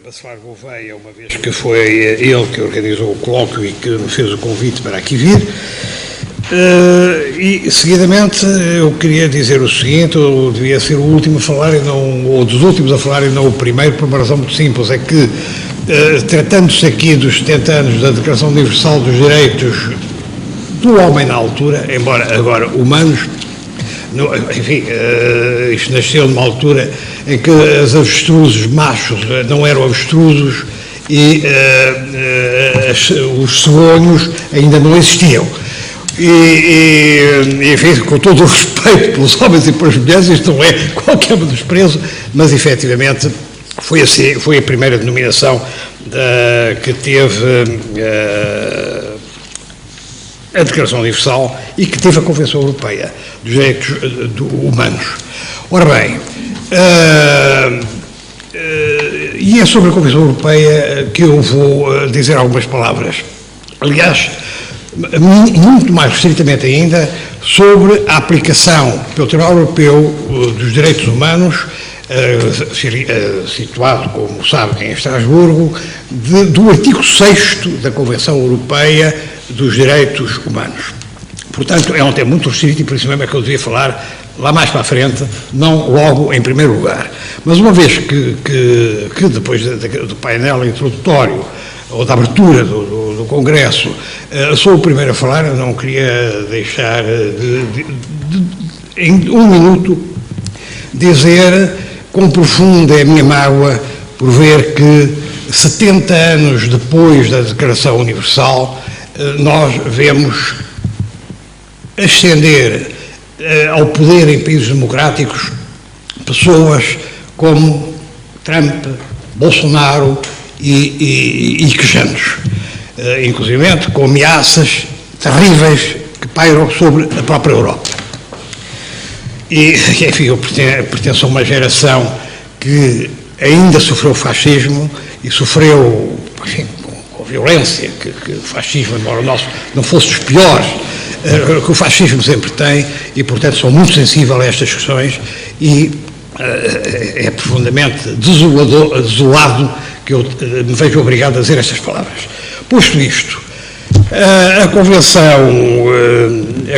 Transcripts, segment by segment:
Bacelar Gouveia, uma vez que foi ele que organizou o colóquio e que me fez o convite para aqui vir. E, seguidamente, eu queria dizer o seguinte: eu devia ser o último a falar, e não, ou dos últimos a falar, e não o primeiro, por uma razão muito simples, é que, tratando-se aqui dos 70 anos da Declaração Universal dos Direitos do Homem na altura, embora agora humanos, enfim, isto nasceu numa altura em que as avestruzes machos não eram avestruzes e os cegonhos ainda não existiam. Enfim, com todo o respeito pelos homens e pelas mulheres, isto não é qualquer desprezo, mas efetivamente foi assim, foi a primeira denominação que teve a Declaração Universal e que teve a Convenção Europeia dos Direitos Humanos. Ora bem, e é sobre a Convenção Europeia que eu vou dizer algumas palavras. Aliás, muito mais restritamente ainda, sobre a aplicação pelo Tribunal Europeu dos Direitos Humanos, situado, como sabem, em Estrasburgo, do artigo 6º da Convenção Europeia dos Direitos Humanos. Portanto, é um tema muito restrito e por isso mesmo é que eu devia falar lá mais para a frente, não logo em primeiro lugar. Mas uma vez que depois do painel introdutório ou da abertura do Congresso, sou o primeiro a falar, eu não queria deixar em um minuto dizer quão profunda é a minha mágoa por ver que 70 anos depois da Declaração Universal nós vemos ascender ao poder em países democráticos pessoas como Trump, Bolsonaro e quejantes, inclusive com ameaças terríveis que pairam sobre a própria Europa. E, enfim, eu pertenço a uma geração que ainda sofreu o fascismo e sofreu, enfim, com violência, que o fascismo, embora o nosso não fosse dos piores, que o fascismo sempre tem, e, portanto, sou muito sensível a estas questões e é profundamente desolado que eu me vejo obrigado a dizer estas palavras. Posto isto, a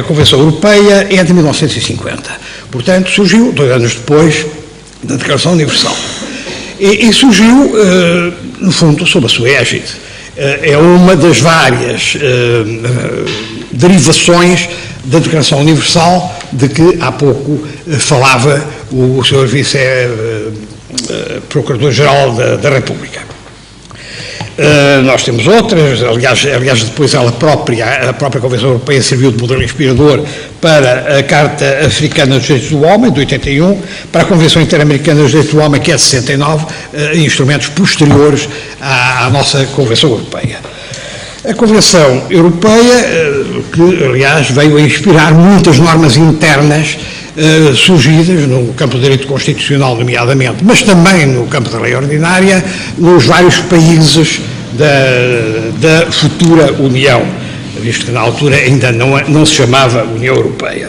Convenção Europeia é de 1950, portanto, surgiu 2 anos depois da Declaração Universal. E surgiu, no fundo, sob a sua égide. É uma das várias derivações da Declaração Universal de que há pouco falava o Sr. Vice-Procurador-Geral da República. Nós temos outras, aliás depois a própria Convenção Europeia serviu de modelo inspirador para a Carta Africana dos Direitos do Homem, de 81, para a Convenção Interamericana dos Direitos do Homem, que é de 69, instrumentos posteriores à nossa Convenção Europeia. A Convenção Europeia, que aliás veio a inspirar muitas normas internas surgidas no campo do direito constitucional, nomeadamente, mas também no campo da lei ordinária, nos vários países da futura União, visto que na altura ainda não se chamava União Europeia.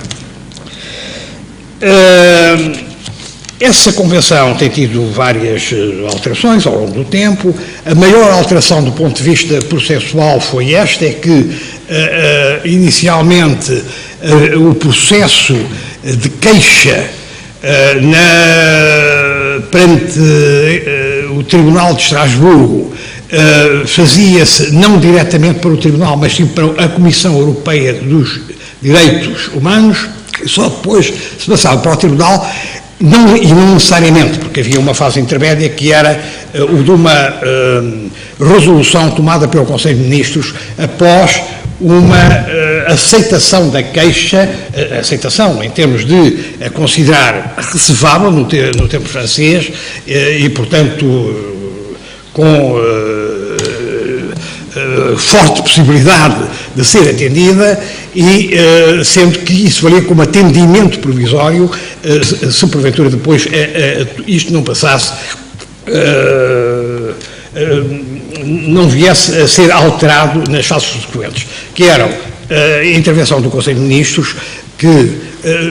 Essa Convenção tem tido várias alterações ao longo do tempo. A maior alteração do ponto de vista processual foi esta, é que inicialmente o processo de queixa perante o Tribunal de Estrasburgo fazia-se não diretamente para o Tribunal, mas sim para a Comissão Europeia dos Direitos Humanos, e só depois se passava para o Tribunal, e não necessariamente, porque havia uma fase intermédia que era o de uma resolução tomada pelo Conselho de Ministros após uma aceitação da queixa, aceitação em termos de considerar recebável no termo francês e, portanto, com forte possibilidade de ser atendida e sendo que isso valia como atendimento provisório se porventura depois isto não passasse, não viesse a ser alterado nas fases subsequentes, que eram a intervenção do Conselho de Ministros, que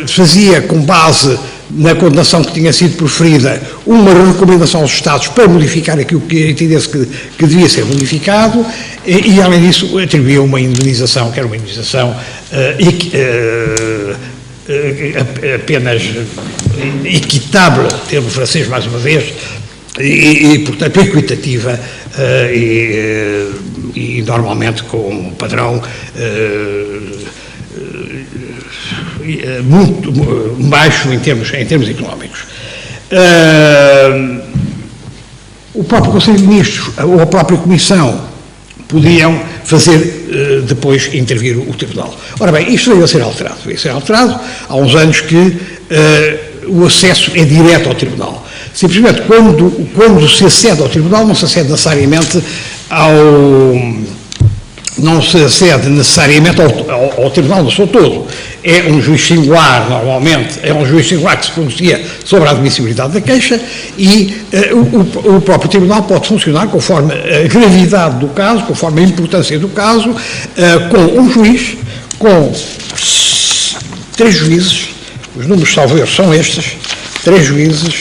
fazia com base na condenação que tinha sido proferida, uma recomendação aos Estados para modificar aquilo que entendesse que devia ser modificado, e além disso atribuía uma indenização, que era uma indenização apenas equitável, termo francês mais uma vez, e portanto equitativa, e normalmente com um padrão muito baixo em termos económicos. O próprio Conselho de Ministros ou a própria Comissão podiam fazer depois intervir o Tribunal. Ora bem, isto veio a ser alterado. Veio a ser alterado há uns anos que o acesso é direto ao Tribunal. Simplesmente, quando se acede ao Tribunal, não se acede necessariamente ao Tribunal no seu todo. É um juiz singular, normalmente, é um juiz singular que se pronuncia sobre a admissibilidade da queixa, e o próprio Tribunal pode funcionar conforme a gravidade do caso, conforme a importância do caso, com um juiz, com 3 juízes, os números, salvo erro, são estes, 3 juízes,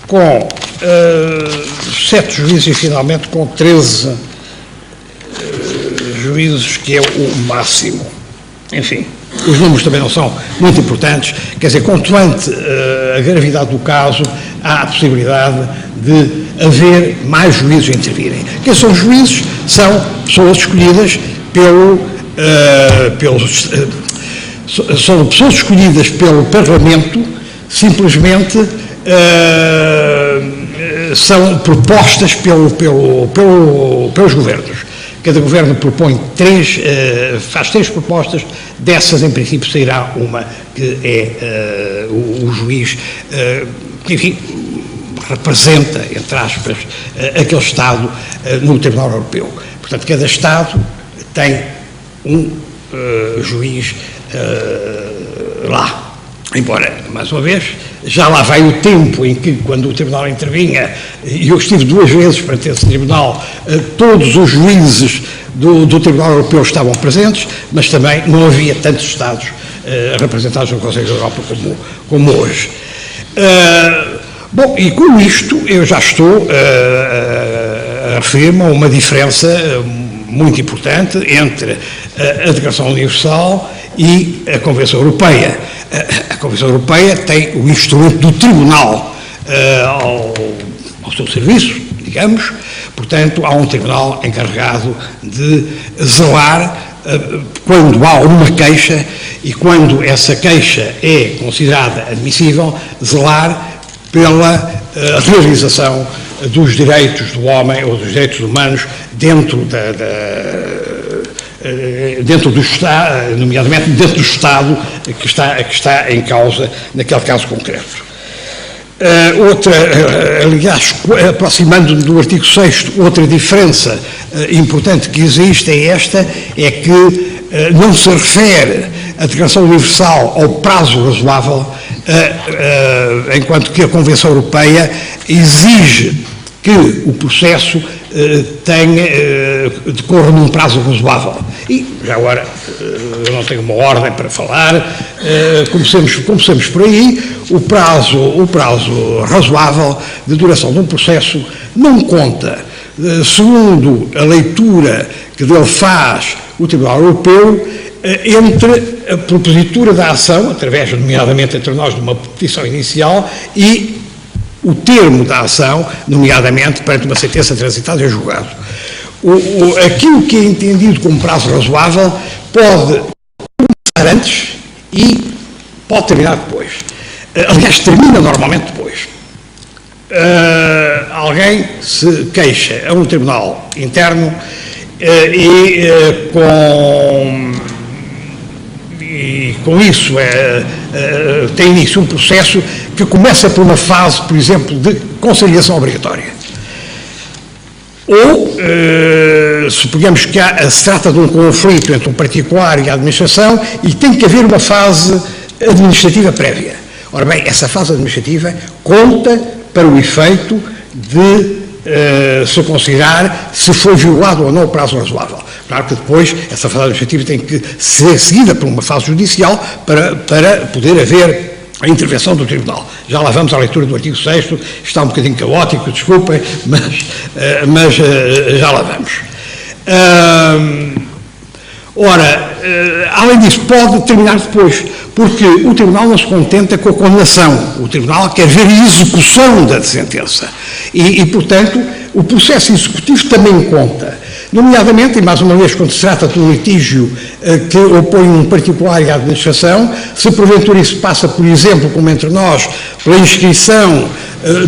com 7 juízes e finalmente com 13 juízes, que é o máximo. Enfim, os números também não são muito importantes, quer dizer, consoante a gravidade do caso, há a possibilidade de haver mais juízes a intervirem. Quem são os juízes? São pessoas escolhidas são pessoas escolhidas pelo Parlamento, simplesmente são propostas pelos governos. Cada governo propõe faz 3 propostas, dessas em princípio sairá uma que é o juiz que, enfim, representa, entre aspas, aquele Estado no Tribunal Europeu. Portanto, cada Estado tem um juiz lá. Embora, mais uma vez, já lá vai o tempo em que, quando o Tribunal intervinha, e eu estive 2 vezes perante esse Tribunal, todos os juízes do Tribunal Europeu estavam presentes, mas também não havia tantos Estados representados no Conselho da Europa como hoje. Bom, e com isto eu já estou a referir-me a uma diferença muito importante entre a Declaração Universal e a Convenção Europeia. A Convenção Europeia tem o instrumento do Tribunal ao seu serviço, digamos, portanto, há um Tribunal encarregado de zelar quando há uma queixa e quando essa queixa é considerada admissível, zelar pela realização dos direitos do homem ou dos direitos humanos dentro do Estado, nomeadamente dentro do Estado que está em causa naquele caso concreto. Aliás, aproximando do artigo 6º, outra diferença importante que existe é que não se refere a Declaração Universal ao prazo razoável, enquanto que a Convenção Europeia exige que o processo decorra num prazo razoável. E, já agora, eu não tenho uma ordem para falar, comecemos por aí. O prazo razoável de duração de um processo não conta, segundo a leitura que dele faz o Tribunal Europeu, entre a propositura da ação, através, nomeadamente entre nós, de uma petição inicial, e o termo da ação, nomeadamente perante uma sentença transitada em julgado. Aquilo que é entendido como prazo razoável pode começar antes e pode terminar depois. Aliás, termina normalmente depois. Alguém se queixa a um tribunal interno e com isso tem início um processo que começa por uma fase, por exemplo, de conciliação obrigatória. Ou, suponhamos que se trata de um conflito entre um particular e a administração e tem que haver uma fase administrativa prévia. Ora bem, essa fase administrativa conta para o efeito de se considerar se foi violado ou não o prazo razoável. Claro que depois essa fase administrativa tem que ser seguida por uma fase judicial para poder haver a intervenção do Tribunal. Já lá vamos à leitura do artigo 6º, está um bocadinho caótico, desculpem, mas já lá vamos. Ora, além disso, pode terminar depois, porque o Tribunal não se contenta com a condenação, o Tribunal quer ver a execução da sentença e, portanto, o processo executivo também conta. Nomeadamente, e mais uma vez, quando se trata de um litígio que opõe um particular à administração, se porventura isso passa, por exemplo, como entre nós, pela inscrição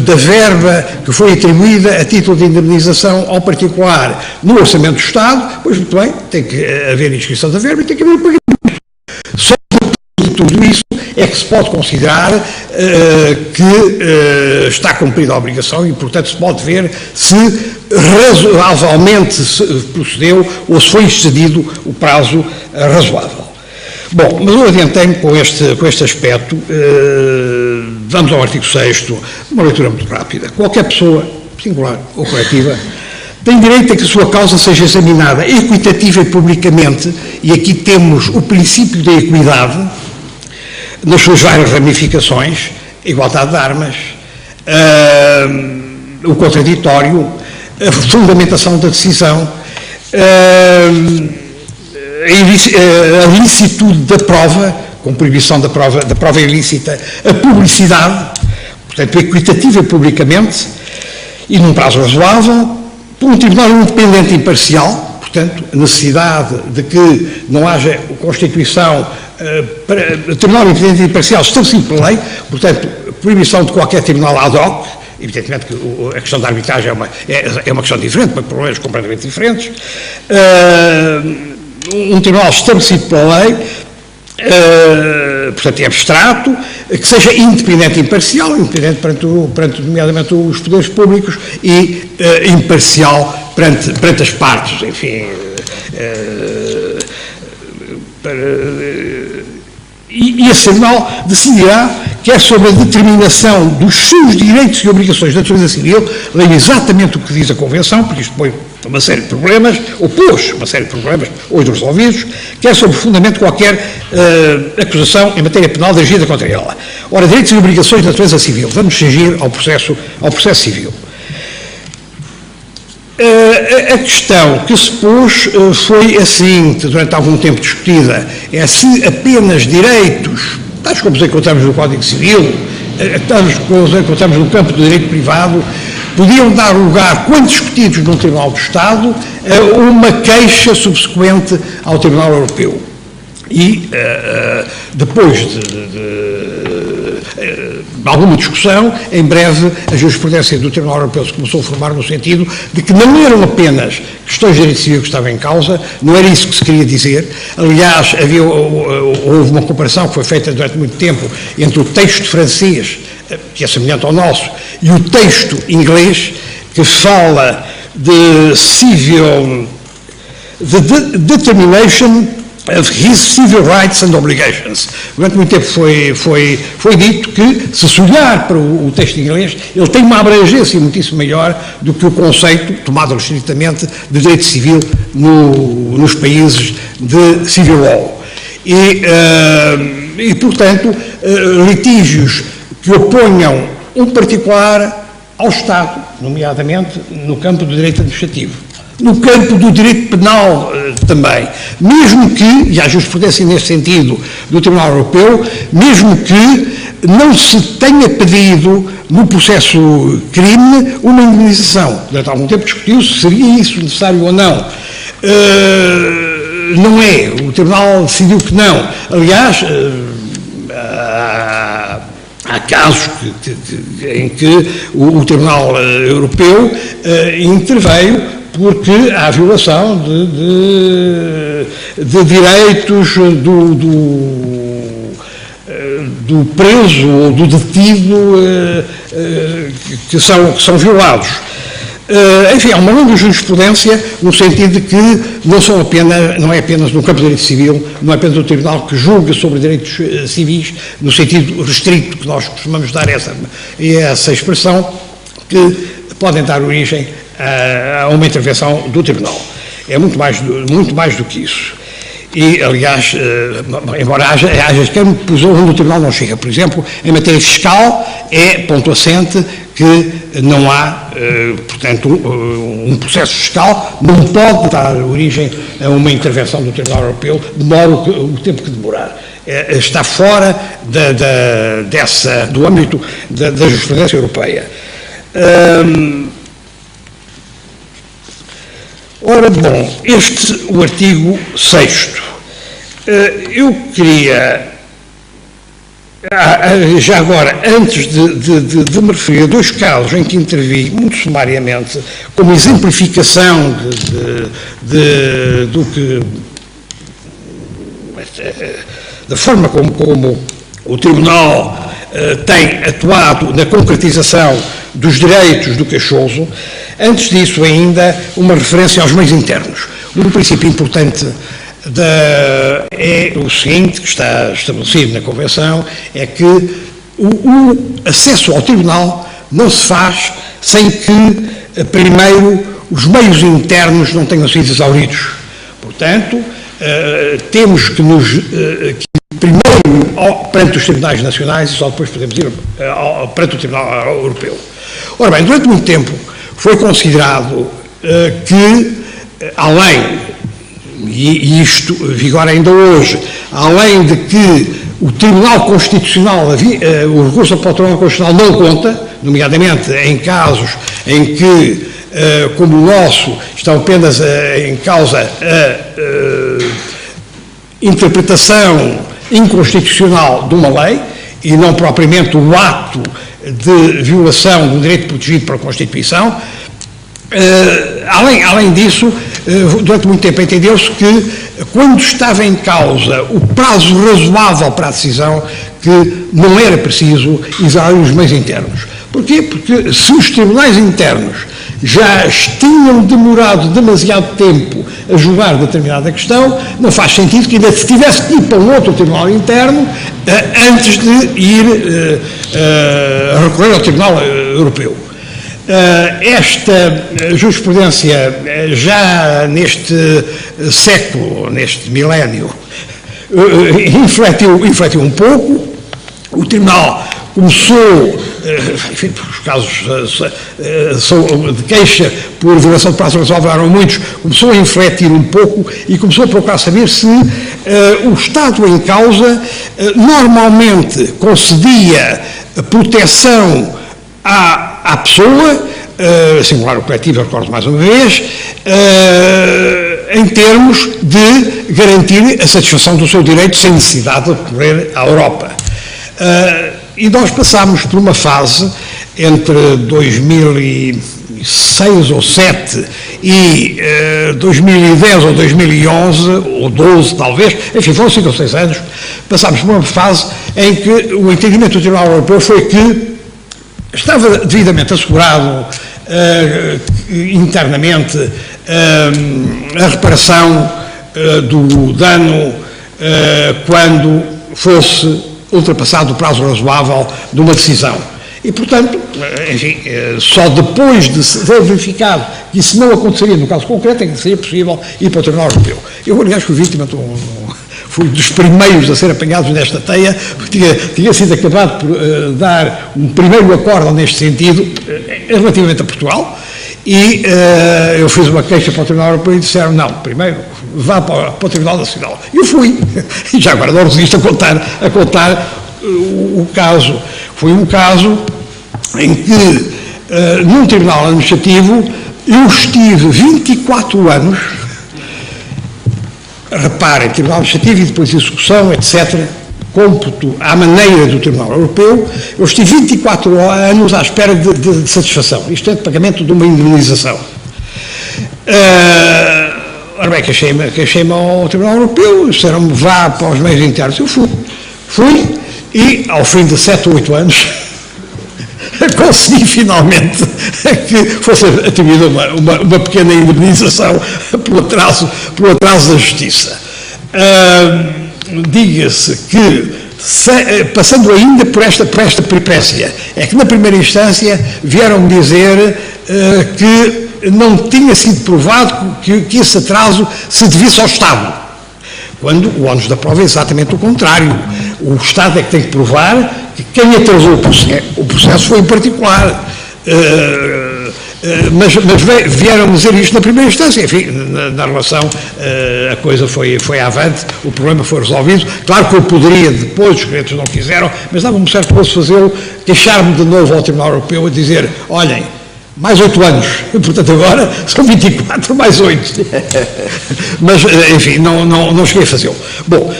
da verba que foi atribuída a título de indemnização ao particular no Orçamento do Estado, pois muito bem, tem que haver inscrição da verba e tem que haver o pagamento. Só depois de tudo isso é que se pode considerar que está cumprida a obrigação e, portanto, se pode ver se razoavelmente se procedeu ou se foi excedido o prazo razoável. Bom, mas eu adiantei-me com este aspecto. Vamos ao artigo 6º, uma leitura muito rápida. Qualquer pessoa, singular ou coletiva, tem direito a que a sua causa seja examinada equitativa e publicamente, e aqui temos o princípio da equidade, nas suas várias ramificações, igualdade de armas, o contraditório, a fundamentação da decisão, a ilicitude da prova, com proibição da prova ilícita, a publicidade, portanto, equitativa publicamente, e num prazo razoável, por um tribunal independente e imparcial, portanto, a necessidade de que não haja constituição para tribunal independente e imparcial estabelecido pela lei, portanto, proibição de qualquer tribunal ad hoc. Evidentemente que a questão da arbitragem é uma questão diferente, para problemas completamente diferentes. Um tribunal estabelecido pela lei, portanto, é abstrato, que seja independente e imparcial, independente perante nomeadamente os poderes públicos e imparcial perante as partes, enfim. E esse tribunal decidirá quer sobre a determinação dos seus direitos e obrigações da natureza civil, leia exatamente o que diz a Convenção, porque isto põe uma série de problemas, ou pôs uma série de problemas, hoje resolvidos, quer sobre o fundamento de qualquer acusação em matéria penal dirigida contra ela. Ora, direitos e obrigações da natureza civil, vamos fugir ao processo civil. A questão que se pôs foi assim, durante algum tempo discutida, é se apenas direitos, tais como os encontramos no Código Civil, tais como os encontramos no campo do direito privado, podiam dar lugar, quando discutidos no Tribunal do Estado, a uma queixa subsequente ao Tribunal Europeu. E depois de alguma discussão, em breve a jurisprudência do Tribunal Europeu se começou a formar no sentido de que não eram apenas questões de direito civil que estavam em causa, não era isso que se queria dizer. Aliás, houve uma comparação que foi feita durante muito tempo entre o texto francês, que é semelhante ao nosso, e o texto inglês, que fala de civil, de determination of his civil rights and obligations. Durante muito tempo foi dito que, se olhar para o texto inglês, ele tem uma abrangência muitíssimo maior do que o conceito, tomado estritamente, de direito civil nos países de civil law. E portanto, litígios que oponham um particular ao Estado, nomeadamente no campo do direito administrativo. No campo do direito penal também, mesmo que, e há jurisprudência nesse sentido do Tribunal Europeu, mesmo que não se tenha pedido no processo crime uma indemnização. Durante algum tempo discutiu-se se seria isso necessário ou não. Não é, o Tribunal decidiu que não. Aliás, há casos em que o Tribunal Europeu interveio porque há violação de direitos do preso ou do detido que são violados. Enfim, há uma longa jurisprudência no sentido de que não é apenas no campo do direito civil, não é apenas o Tribunal que julga sobre direitos civis, no sentido restrito que nós costumamos dar essa expressão, que podem dar origem a uma intervenção do Tribunal. É muito mais do que isso. e, aliás, embora haja campos onde o Tribunal não chega. Por exemplo, em matéria fiscal, é ponto assente que não há, portanto, um processo fiscal não pode dar origem a uma intervenção do Tribunal Europeu, demora o tempo que demorar. Está fora do âmbito da jurisprudência europeia. Ora, bom, o artigo 6º, eu queria, já agora, antes de me referir a dois casos em que intervi muito sumariamente, como exemplificação da forma como o Tribunal tem atuado na concretização dos direitos do queixoso, antes disso ainda uma referência aos meios internos. Um princípio importante é o seguinte, que está estabelecido na Convenção, é que o acesso ao Tribunal não se faz sem que, primeiro, os meios internos não tenham sido exauridos. Portanto, temos que primeiro perante os tribunais nacionais e só depois podemos ir perante o Tribunal Europeu. Ora bem, durante muito tempo foi considerado que, além, e isto vigora ainda hoje, além de que o Tribunal Constitucional, o recurso ao Tribunal Constitucional não conta, nomeadamente em casos em que, como o nosso, estão apenas em causa a interpretação inconstitucional de uma lei e não propriamente o ato de violação de um direito protegido pela Constituição. Além disso, durante muito tempo entendeu-se que, quando estava em causa o prazo razoável para a decisão, que não era preciso exaurir os meios internos. Porquê? Porque se os tribunais internos já tinham demorado demasiado tempo a julgar determinada questão, não faz sentido que ainda se tivesse que ir para um outro tribunal interno antes de ir a recorrer ao Tribunal Europeu. Esta jurisprudência, já neste século, neste milénio, infletiu um pouco. O Tribunal começou, enfim, os casos de queixa por violação de prazo razoável eram muitos, começou a infletir um pouco e começou a procurar saber se o Estado em causa normalmente concedia proteção à pessoa, singular ou coletiva, recordo mais uma vez, em termos de garantir a satisfação do seu direito sem necessidade de recorrer à Europa. E nós passámos por uma fase entre 2006 ou 2007 e 2010 ou 2011, ou 12 talvez, enfim, foram 5 ou 6 anos, passámos por uma fase em que o entendimento do Tribunal Europeu foi que estava devidamente assegurado internamente a reparação do dano quando fosse ultrapassado o prazo razoável de uma decisão. E, portanto, enfim, só depois de ser verificado que isso não aconteceria no caso concreto é que seria possível ir para o Tribunal Europeu. Eu, aliás, fui vítima fui dos primeiros a ser apanhados nesta teia, porque tinha sido acabado por dar um primeiro acórdão neste sentido, relativamente a Portugal, e eu fiz uma queixa para o Tribunal Europeu e disseram, não, primeiro vá para o Tribunal Nacional. E eu fui, e já agora não resisto a contar o caso. Foi um caso em que, num tribunal administrativo, eu estive 24 anos, reparem, tribunal administrativo e depois execução, etc., cômputo à maneira do Tribunal Europeu, eu estive 24 anos à espera de satisfação, isto é, de pagamento de uma indemnização. Ora bem, queixei-me ao Tribunal Europeu, disseram-me, vá para os meios internos. Eu fui, e ao fim de 7 ou 8 anos, consegui finalmente que fosse atribuída uma pequena indemnização pelo atraso da Justiça. Diga-se que, passando ainda por esta peripécia, é que na primeira instância vieram-me dizer que não tinha sido provado que esse atraso se devisse ao Estado. quando o ónus da prova é exatamente o contrário. O Estado é que tem que provar que quem atrasou o processo foi em particular. Mas vieram dizer isto na primeira instância. Enfim, na relação, a coisa foi avante, o problema foi resolvido. Claro que eu poderia, depois, os clientes não quiseram, mas dava-me um certo gosto fazê-lo, queixar-me de novo ao Tribunal Europeu a dizer, olhem, mais 8 anos, portanto agora são 24 mais 8. Mas, enfim, não cheguei a fazê-lo. Bom,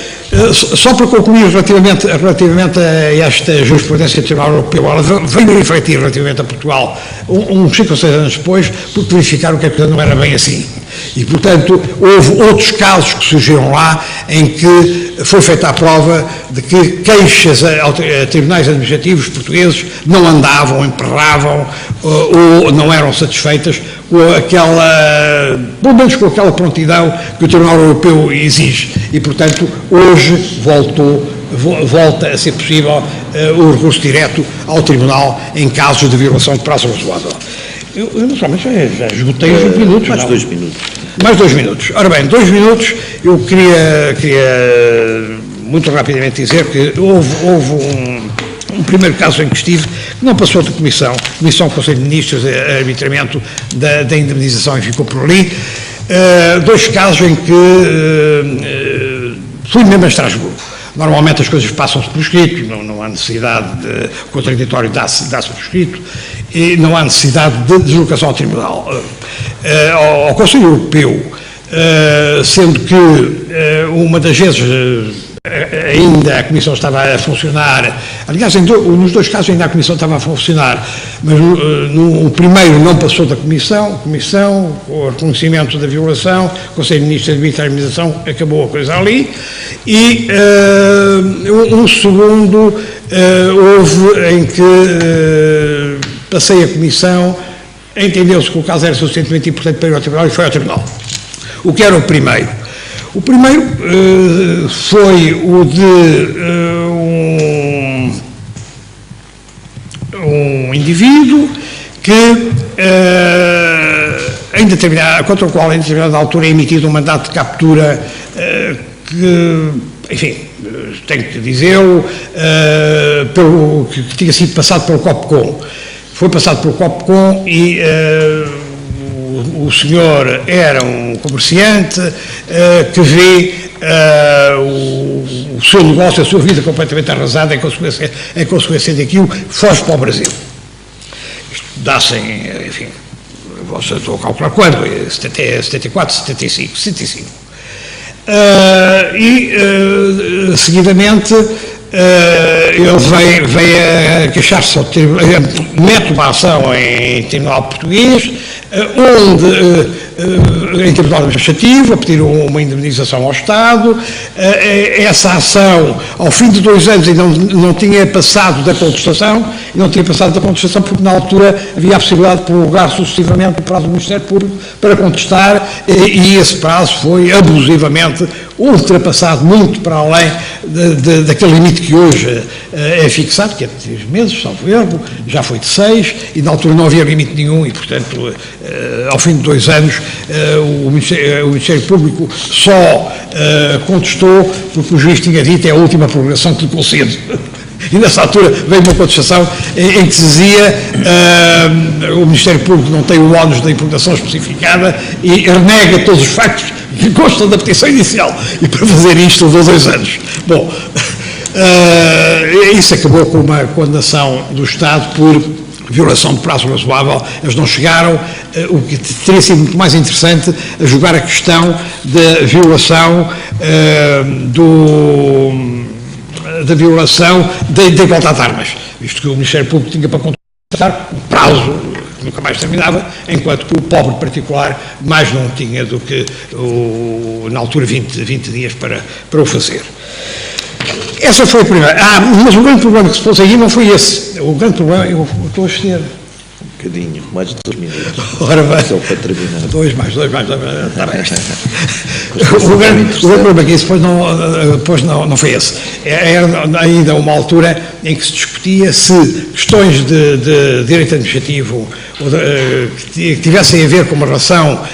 só para concluir relativamente a esta jurisprudência do Tribunal Europeu, ela veio refletir relativamente a Portugal uns 5 ou 6 anos depois, porque verificaram que a coisa não era bem assim. E, portanto, houve outros casos que surgiram lá em que foi feita a prova de que queixas a tribunais administrativos portugueses não andavam, emperravam ou não eram satisfeitas com aquela, pelo menos com aquela prontidão que o Tribunal Europeu exige. E, portanto, hoje volta a ser possível o recurso direto ao Tribunal em casos de violação de prazo razoável. Eu naturalmente já esgotei os 20 minutos. Mais 2 minutos. Mais 2 minutos. Ora bem, 2 minutos, eu queria muito rapidamente dizer que houve um primeiro caso em que estive, que não passou da Comissão Conselho de Ministros, arbitramento da indemnização e ficou por ali. 2 casos em que fui mesmo a Estrasburgo. Normalmente as coisas passam-se por escrito, não há necessidade de contraditório dá-se por escrito, e não há necessidade de deslocação ao Tribunal. Ao Conselho Europeu, sendo que uma das vezes ainda a Comissão estava a funcionar, aliás, nos 2 casos ainda a Comissão estava a funcionar, mas no primeiro não passou da Comissão, com o reconhecimento da violação, o Conselho de Ministros admite a indemnização, acabou a coisa ali, e um segundo houve em que passei a Comissão, entendeu-se que o caso era suficientemente importante para ir ao Tribunal e foi ao Tribunal. O que era o primeiro? O primeiro foi o de um indivíduo que, contra o qual em determinada altura é emitido um mandato de captura que, enfim, tenho que dizê-lo, que tinha sido passado pelo COPCOM. Foi passado pelo COPCOM e o senhor era um comerciante que vê o seu negócio, a sua vida completamente arrasada em consequência daquilo, foge para o Brasil. Isto dá-se em, enfim, estou a calcular quando, 74, 75. Seguidamente, ele veio a queixar-se ao tribunal, mete uma ação em tribunal português, em tribunal administrativo, a pedir uma indemnização ao Estado. Essa ação, ao fim de 2 anos, ainda não tinha passado da contestação, porque na altura havia a possibilidade de prorrogar sucessivamente o prazo do Ministério Público para contestar, e esse prazo foi abusivamente ultrapassado muito para além daquele limite que hoje é fixado, que é de 3 meses, salvo erro, já foi de 6, e na altura não havia limite nenhum, e portanto, ao fim de 2 anos, o Ministério Público só contestou porque o juiz tinha dito é a última prorrogação que lhe concedo. E nessa altura veio uma contestação em que se dizia o Ministério Público não tem o ónus da impugnação especificada e renega todos os factos que constam da petição inicial. E para fazer isto levou 2 anos. Bom, isso acabou com uma condenação do Estado por violação de prazo razoável. Eles não chegaram, o que teria sido muito mais interessante, a julgar a questão da violação da violação da igualdade de armas, visto que o Ministério Público tinha para contestar um prazo que nunca mais terminava, enquanto que o pobre particular mais não tinha do que, na altura, 20 dias para o fazer. Essa foi a primeira. Mas o grande problema que se pôs aí não foi esse. O grande problema, eu estou a exceder. Um bocadinho, mais de 2 minutos. Ora bem. Só para terminar. 2 mais 2, está bem. O grande problema que isso depois não foi esse. Era ainda uma altura em que se discutia discutia se questões de direito administrativo que tivessem a ver com uma relação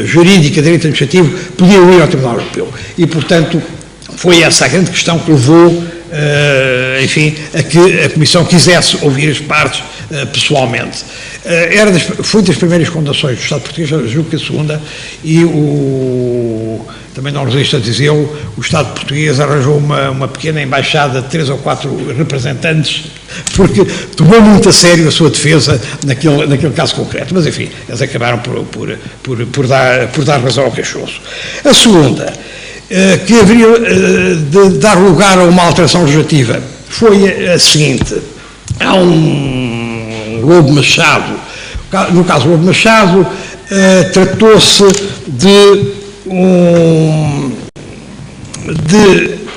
jurídica de direito administrativo podiam ir ao Tribunal Europeu. E, portanto, foi essa a grande questão que levou, enfim, a que a Comissão quisesse ouvir as partes pessoalmente. Foi das primeiras fundações do Estado português, julgo que a segunda, e também não resisto a dizê-lo, o Estado português arranjou uma pequena embaixada de 3 ou 4 representantes, porque tomou muito a sério a sua defesa naquele caso concreto. Mas, enfim, eles acabaram por dar razão ao queixoso. A segunda, que haveria de dar lugar a uma alteração legislativa, foi a seguinte: há um Lobo Machado. No caso do Lobo Machado, tratou-se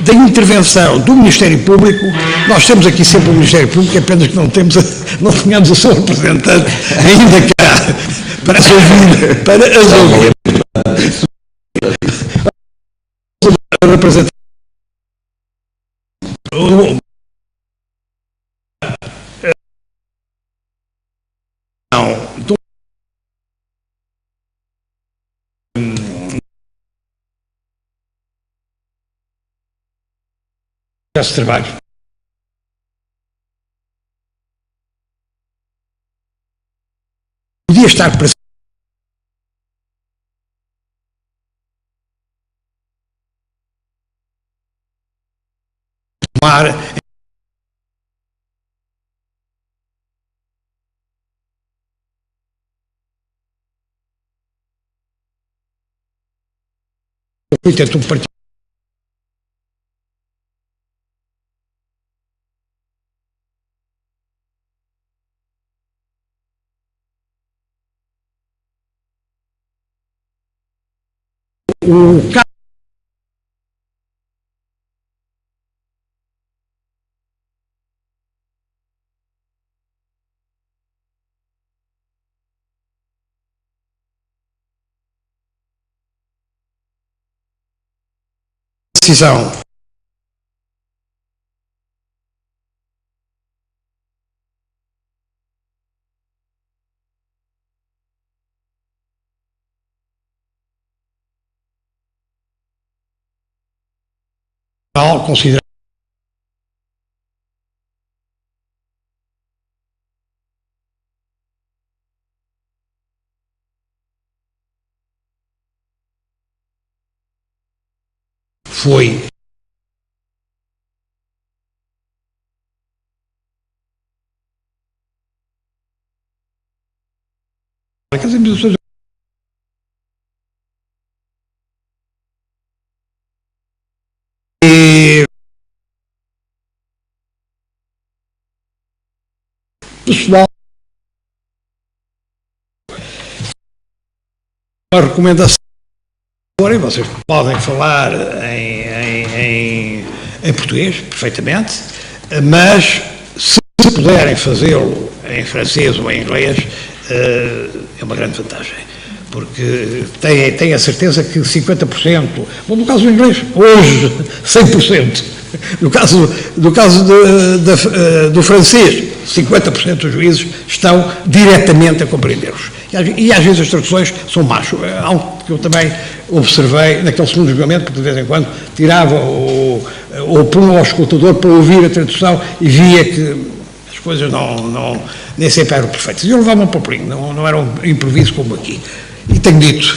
da intervenção do Ministério Público. Nós temos aqui sempre o Ministério Público, apenas que não tenhamos o seu representante ainda cá para as ouvir, representar esse trabalho. Podia estar presente tanto um partido o decisão considerada foi pessoal, uma recomendação. Agora vocês podem falar em português perfeitamente, mas se puderem fazê-lo em francês ou em inglês, é uma grande vantagem, porque tem a certeza que 50%, bom, no caso do inglês, hoje 100%, no caso do francês, 50% dos juízes estão diretamente a compreendê-los. E às vezes as traduções são más. Há algo que eu também observei naquele segundo julgamento, porque de vez em quando tirava ou punha ao escutador para ouvir a tradução e via que as coisas nem sempre eram perfeitas. E eu levava um papelinho, não era um improviso como aqui. E tenho dito,